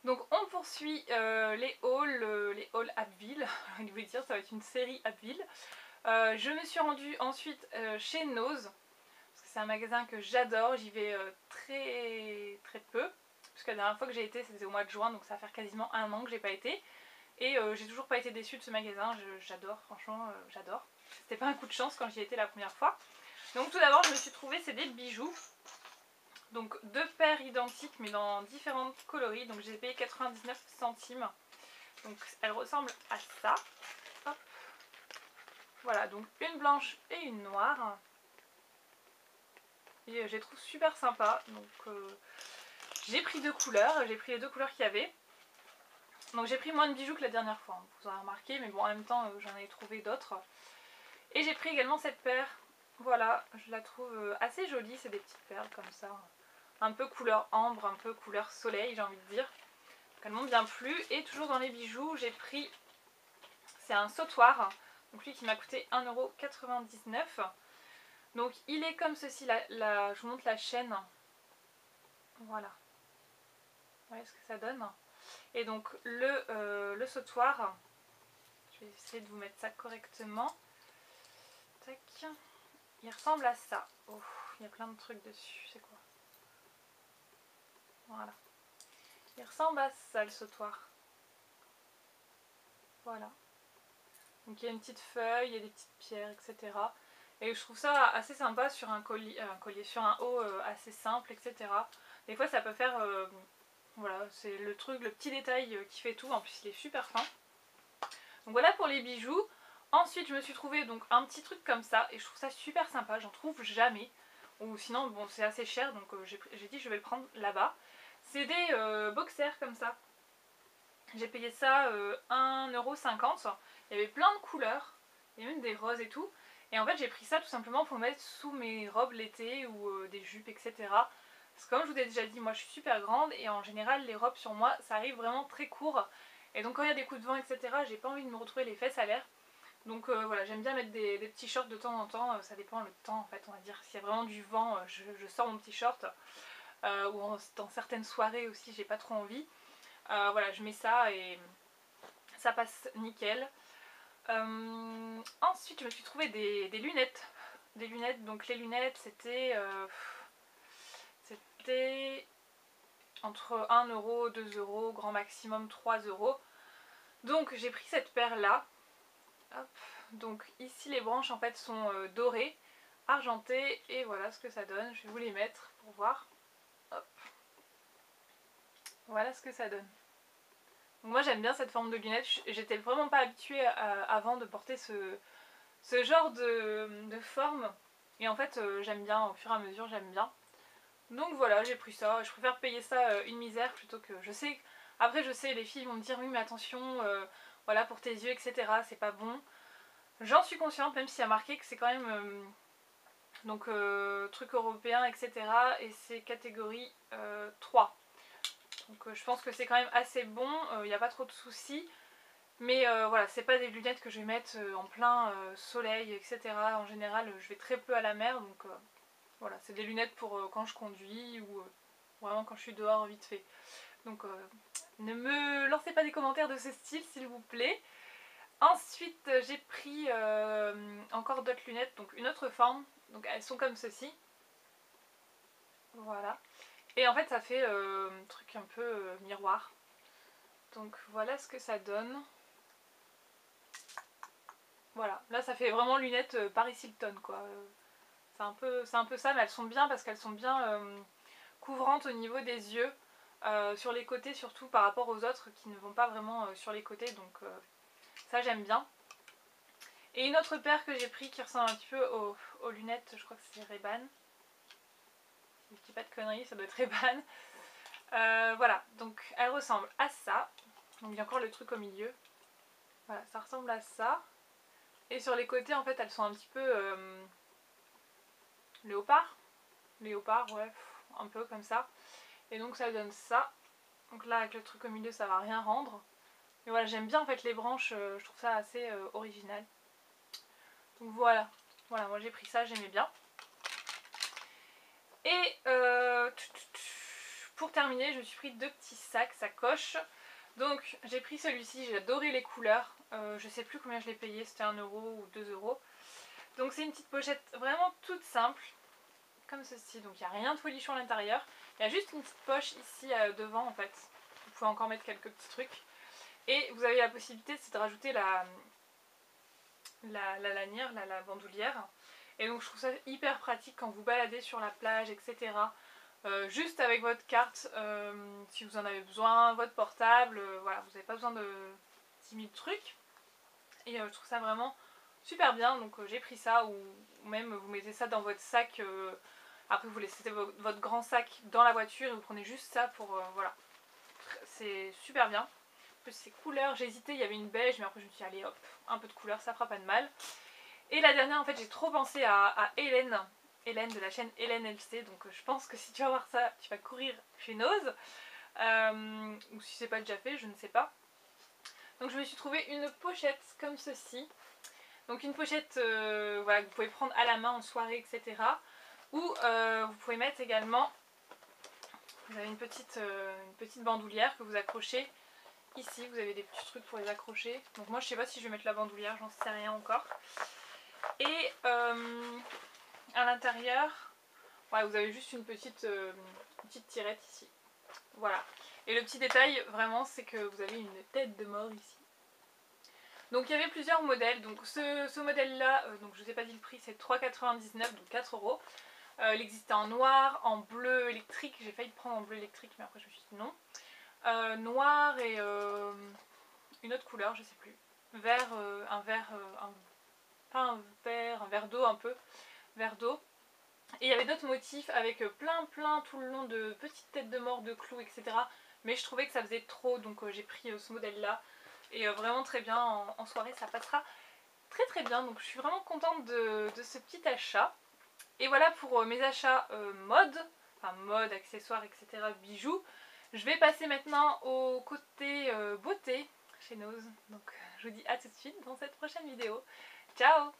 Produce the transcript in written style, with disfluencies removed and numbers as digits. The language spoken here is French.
Donc on poursuit les hauls Abbeville, je vais vous dire, ça va être une série Abbeville. Je me suis rendue ensuite chez Nose, parce que c'est un magasin que j'adore, j'y vais très peu, parce que la dernière fois que j'ai été c'était au mois de juin, donc ça va faire quasiment un an que j'ai pas été. Et j'ai toujours pas été déçue de ce magasin, j'adore, franchement j'adore. C'était pas un coup de chance quand j'y étais la première fois. Donc tout d'abord je me suis trouvée, c'est des bijoux. Donc deux paires identiques mais dans différents coloris, donc j'ai payé 99 centimes. Donc elles ressemblent à ça. Hop. Voilà, donc une blanche et une noire. Et je les trouve super sympas. Donc j'ai pris deux couleurs, j'ai pris les deux couleurs qu'il y avait. Donc j'ai pris moins de bijoux que la dernière fois, hein, vous aurez remarqué, mais bon en même temps j'en ai trouvé d'autres. Et j'ai pris également cette paire. Voilà, je la trouve assez jolie, c'est des petites perles comme ça. Un peu couleur ambre, un peu couleur soleil j'ai envie de dire. Donc elles m'ont bien plu. Et toujours dans les bijoux, j'ai pris, c'est un sautoir. Donc lui qui m'a coûté 1,99 €. Donc il est comme ceci, je vous montre la chaîne. Voilà. Vous voyez ce que ça donne. Et donc le sautoir, je vais essayer de vous mettre ça correctement. Tac. Il ressemble à ça. Oh, il y a plein de trucs dessus, c'est quoi? Voilà. Il ressemble à ça le sautoir. Voilà. Donc il y a une petite feuille, il y a des petites pierres, etc. Et je trouve ça assez sympa sur un collier, sur un haut assez simple, etc. Des fois ça peut faire... voilà, c'est le truc, le petit détail qui fait tout. En plus il est super fin. Donc voilà pour les bijoux. Ensuite je me suis trouvé donc un petit truc comme ça. Et je trouve ça super sympa, j'en trouve jamais. Ou sinon bon c'est assez cher donc j'ai dit je vais le prendre là-bas. C'est des boxers comme ça. J'ai payé ça 1,50 €. Il y avait plein de couleurs, il y a même des roses et tout. Et en fait j'ai pris ça tout simplement pour mettre sous mes robes l'été ou des jupes, etc. Parce que comme je vous ai déjà dit, moi je suis super grande et en général les robes sur moi ça arrive vraiment très court. Et donc quand il y a des coups de vent, etc., j'ai pas envie de me retrouver les fesses à l'air. Donc voilà, j'aime bien mettre des petits shorts de temps en temps, ça dépend le temps en fait, on va dire. S'il y a vraiment du vent, je sors mon petit short. Ou dans certaines soirées aussi, j'ai pas trop envie. Voilà, je mets ça et ça passe nickel. Ensuite, je me suis trouvé des lunettes. Des lunettes, donc les lunettes c'était entre 1 €, 2 €, grand maximum 3 €. Donc j'ai pris cette paire là. Hop. Donc ici les branches en fait sont dorées, argentées, et voilà ce que ça donne. Je vais vous les mettre pour voir. Hop. Voilà ce que ça donne. Donc moi j'aime bien cette forme de lunettes, j'étais vraiment pas habituée avant de porter ce genre de forme. Et en fait j'aime bien, au fur et à mesure j'aime bien. Donc voilà, j'ai pris ça, je préfère payer ça une misère plutôt que... Je sais, après je sais, les filles vont me dire oui mais attention, voilà pour tes yeux, etc. c'est pas bon. J'en suis consciente, même s'il y a marqué que c'est quand même donc truc européen, etc. Et c'est catégorie 3. Donc je pense que c'est quand même assez bon, il n'y a pas trop de soucis. Mais voilà, c'est pas des lunettes que je vais mettre en plein soleil, etc. En général, je vais très peu à la mer, donc voilà, c'est des lunettes pour quand je conduis ou vraiment quand je suis dehors vite fait. Donc ne me lancez pas des commentaires de ce style, s'il vous plaît. Ensuite, j'ai pris encore d'autres lunettes, donc une autre forme. Donc elles sont comme ceci. Voilà. Et en fait, ça fait un truc un peu miroir. Donc voilà ce que ça donne. Voilà, là ça fait vraiment lunettes Paris Hilton quoi. C'est un peu ça, mais elles sont bien parce qu'elles sont bien couvrantes au niveau des yeux. Sur les côtés surtout par rapport aux autres qui ne vont pas vraiment sur les côtés, donc ça j'aime bien. Et une autre paire que j'ai pris qui ressemble un petit peu aux lunettes, je crois que c'est Ray-Ban. Je dis pas de conneries, ça doit être Ray-Ban. Voilà, donc elle ressemble à ça. Donc il y a encore le truc au milieu. Voilà, ça ressemble à ça. Et sur les côtés, en fait, elles sont un petit peu léopard. Léopard, ouais, un peu comme ça. Et donc ça donne ça. Donc là, avec le truc au milieu, ça va rien rendre. Mais voilà, j'aime bien en fait les branches, je trouve ça assez original. Donc voilà, voilà, moi j'ai pris ça, j'aimais bien. Et pour terminer, je me suis pris 2 petits sacs, sacoches. Donc j'ai pris celui-ci, j'ai adoré les couleurs. Je sais plus combien je l'ai payé, c'était 1 euro ou 2 euros. Donc c'est une petite pochette vraiment toute simple, comme ceci. Donc il n'y a rien de folichon à l'intérieur. Il y a juste une petite poche ici devant en fait. Vous pouvez encore mettre quelques petits trucs. Et vous avez la possibilité de rajouter la lanière, la bandoulière. Et donc je trouve ça hyper pratique quand vous baladez sur la plage, etc. Juste avec votre carte, si vous en avez besoin, votre portable, voilà, vous n'avez pas besoin de 10 000 trucs. Et je trouve ça vraiment super bien, donc j'ai pris ça, ou même vous mettez ça dans votre sac, après vous laissez votre grand sac dans la voiture et vous prenez juste ça pour, voilà, c'est super bien. En plus ces couleurs, j'ai hésité, il y avait une beige, mais après je me suis dit allez hop, un peu de couleur, ça fera pas de mal. Et la dernière, en fait, j'ai trop pensé à Hélène de la chaîne Hélène LC, donc je pense que si tu vas voir ça, tu vas courir chez Nose, ou si c'est pas déjà fait, je ne sais pas. Donc je me suis trouvé une pochette comme ceci. Donc une pochette voilà, que vous pouvez prendre à la main en soirée, etc. Ou vous pouvez mettre également, vous avez une petite bandoulière que vous accrochez. Ici vous avez des petits trucs pour les accrocher. Donc moi je sais pas si je vais mettre la bandoulière, j'en sais rien encore. Et à l'intérieur, ouais, vous avez juste une petite tirette ici. Voilà. Et le petit détail vraiment c'est que vous avez une tête de mort ici. Donc il y avait plusieurs modèles, donc ce modèle là, donc je vous ai pas dit le prix, c'est 3,99 €, donc 4 euros. Il existait en noir, en bleu électrique, j'ai failli prendre en bleu électrique mais après je me suis dit non. Noir et une autre couleur, je sais plus. Vert, un vert, pas un vert, un vert d'eau un peu, vert d'eau. Et il y avait d'autres motifs avec plein tout le long de petites têtes de mort, de clous, etc. Mais je trouvais que ça faisait trop, donc j'ai pris ce modèle là. Et vraiment très bien, en soirée ça passera très bien. Donc je suis vraiment contente de ce petit achat. Et voilà pour mes achats mode, enfin mode, accessoires, etc. bijoux. Je vais passer maintenant au côté beauté chez Nose. Donc je vous dis à tout de suite dans cette prochaine vidéo. Ciao!